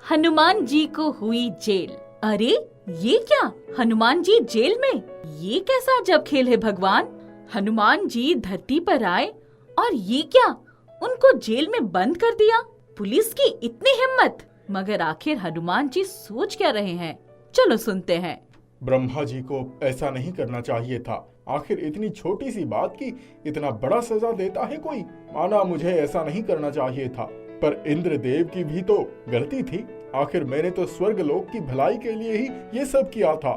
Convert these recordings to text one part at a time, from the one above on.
हनुमान जी को हुई जेल। अरे ये क्या, हनुमान जी जेल में? ये कैसा अजब खेल है भगवान। हनुमान जी धरती पर आए और ये क्या, उनको जेल में बंद कर दिया। पुलिस की इतनी हिम्मत। मगर आखिर हनुमान जी सोच क्या रहे हैं, चलो सुनते हैं। ब्रह्मा जी को ऐसा नहीं करना चाहिए था। आखिर इतनी छोटी सी बात की इतना बड़ा सजा देता है कोई। माना मुझे ऐसा नहीं करना चाहिए था, पर इंद्रदेव की भी तो गलती थी। आखिर मैंने तो स्वर्ग लोक की भलाई के लिए ही ये सब किया था।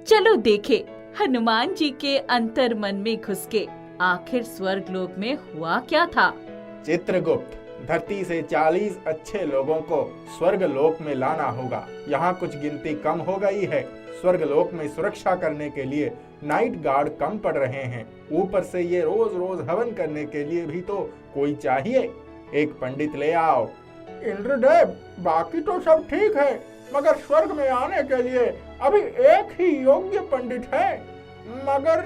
चलो देखे हनुमान जी के अंतर मन में घुस के आखिर स्वर्ग लोक में हुआ क्या था। चित्रगुप्त, धरती से 40 अच्छे लोगों को स्वर्ग लोक में लाना होगा। यहाँ कुछ गिनती कम हो गई है। स्वर्ग लोक में सुरक्षा करने के लिए नाइट गार्ड कम पड़ रहे हैं। ऊपर से ये रोज रोज हवन करने के लिए भी तो कोई चाहिए। एक पंडित ले आओ। इंद्रदेव, बाकी तो सब ठीक है, मगर स्वर्ग में आने के लिए अभी एक ही योग्य पंडित है। मगर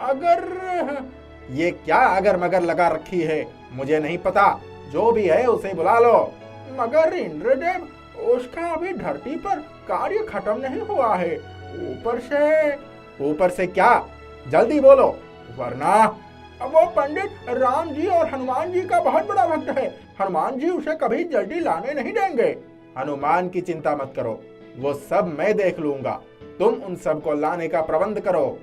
अगर ये क्या अगर मगर लगा रखी है, मुझे नहीं पता। जो भी है उसे बुला लो। मगर इंद्रदेव, उसका अभी धरती पर कार्य खत्म नहीं हुआ है। ऊपर से क्या, जल्दी बोलो, वरना वो पंडित राम जी और हनुमान जी का बहुत बड़ा भक्त है। हनुमान जी उसे कभी जल्दी लाने नहीं देंगे। हनुमान की चिंता मत करो, वो सब मैं देख लूंगा। तुम उन सब को लाने का प्रबंध करो।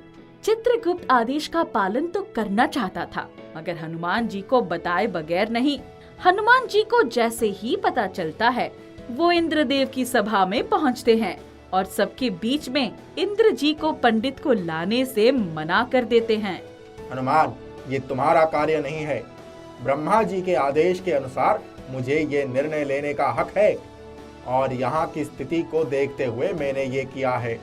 चित्रगुप्त आदेश का पालन तो करना चाहता था, मगर हनुमान जी को बताए बगैर नहीं। हनुमान जी को जैसे ही पता चलता है, वो इंद्रदेव की सभा में पहुंचते हैं और सबके बीच में इंद्र जी को पंडित को लाने से मना कर देते हैं। हनुमान, ये तुम्हारा कार्य नहीं है। ब्रह्मा जी के आदेश के अनुसार मुझे ये निर्णय लेने का हक है, और यहाँ की स्थिति को देखते हुए मैंने ये किया है।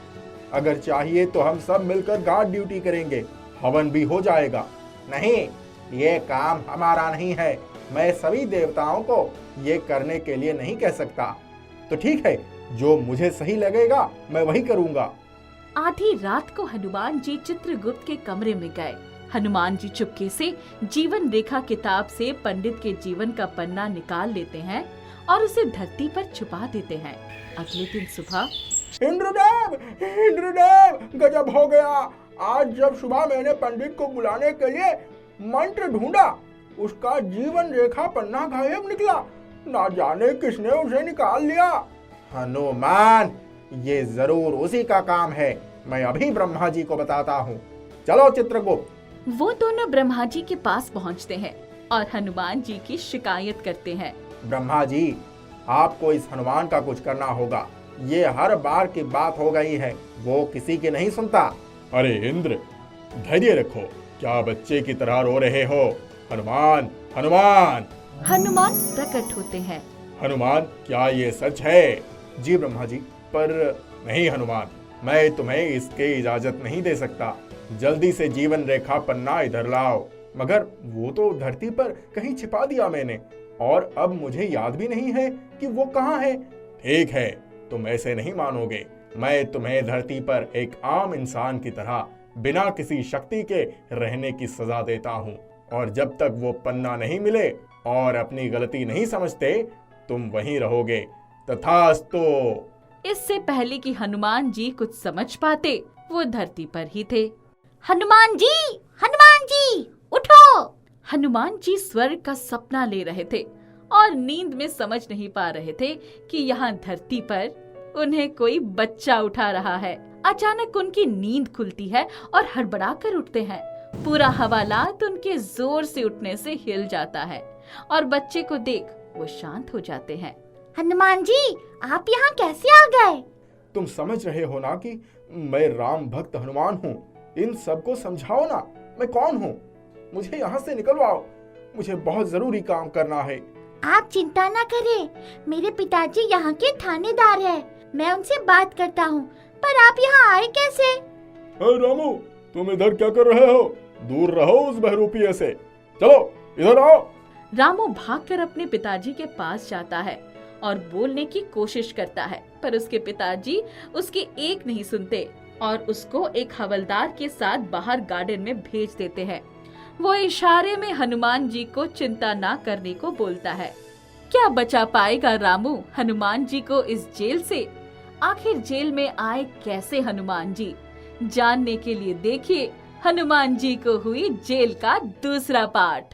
अगर चाहिए तो हम सब मिलकर गार्ड ड्यूटी करेंगे, हवन भी हो जाएगा। नहीं, ये काम हमारा नहीं है। मैं सभी देवताओं को ये करने के लिए नहीं कह सकता। तो ठीक है, जो मुझे सही लगेगा मैं वही करूँगा। आधी रात को हनुमान जी चित्रगुप्त के कमरे में गए। हनुमान जी चुपके से जीवन रेखा किताब से पंडित के जीवन का पन्ना निकाल लेते हैं और उसे धरती पर छुपा देते हैं। अगले दिन सुबह, इंद्रदेव, गजब हो गया। आज जब सुबह मैंने पंडित को बुलाने के लिए मंत्र ढूंढा, उसका जीवन रेखा पन्ना गायब निकला। ना जाने किसने उसे निकाल लिया। हनुमान, ये जरूर उसी का काम है। मैं अभी ब्रह्मा जी को बताता हूँ। चलो चित्रगुप्त। वो दोनों ब्रह्मा जी के पास पहुँचते हैं और हनुमान जी की शिकायत करते हैं। ब्रह्मा जी, आपको इस हनुमान का कुछ करना होगा। ये हर बार की बात हो गई है, वो किसी की नहीं सुनता। अरे इंद्र, धैर्य रखो। क्या बच्चे की तरह रो रहे हो? हनुमान, हनुमान। हनुमान प्रकट होते हैं। हनुमान, क्या ये सच है? जी ब्रह्मा जी, पर नहीं हनुमान, मैं तुम्हें इसके इजाजत नहीं दे सकता। जल्दी से जीवन रेखा पन्ना इधर लाओ। मगर वो तो धरती पर कहीं छिपा दिया मैंने, और अब मुझे याद भी नहीं है कि वो कहाँ है। ठीक है, तुम ऐसे नहीं मानोगे। मैं तुम्हें धरती पर एक आम इंसान की तरह बिना किसी शक्ति के रहने की सजा देता हूँ, और जब तक वो पन्ना नहीं मिले और अपनी गलती नहीं समझते, तुम वहीं रहोगे। तथास्तु। इससे पहले कि हनुमान जी कुछ समझ पाते, वो धरती पर ही थे। हनुमान जी, उठो। हनुमान जी स्वर्ग का सपना ले रहे थे और नींद में समझ नहीं पा रहे थे कि यहाँ धरती पर उन्हें कोई बच्चा उठा रहा है। अचानक उनकी नींद खुलती है और हड़बड़ा कर उठते हैं। पूरा हवालात उनके जोर से उठने से हिल जाता है और बच्चे को देख वो शांत हो जाते हैं। हनुमान जी, आप यहाँ कैसे आ गए? तुम समझ रहे हो ना कि मैं राम भक्त हनुमान हूँ। इन सबको समझाओ ना, मैं कौन हूँ। मुझे यहाँ से निकलवाओ, मुझे बहुत जरूरी काम करना है। आप चिंता न करें, मेरे पिताजी यहाँ के थानेदार हैं। मैं उनसे बात करता हूँ। पर आप यहाँ आए कैसे? रामू, तुम इधर क्या कर रहे हो? दूर रहो उस बहरूपिये से। चलो इधर आओ। रामू भागकर अपने पिताजी के पास जाता है और बोलने की कोशिश करता है, पर उसके पिताजी उसकी एक नहीं सुनते और उसको एक हवलदार के साथ बाहर गार्डन में भेज देते हैं। वो इशारे में हनुमान जी को चिंता ना करने को बोलता है। क्या बचा पाएगा रामू हनुमान जी को इस जेल से? आखिर जेल में आए कैसे हनुमान जी? जानने के लिए देखिए हनुमान जी को हुई जेल का दूसरा पार्ट।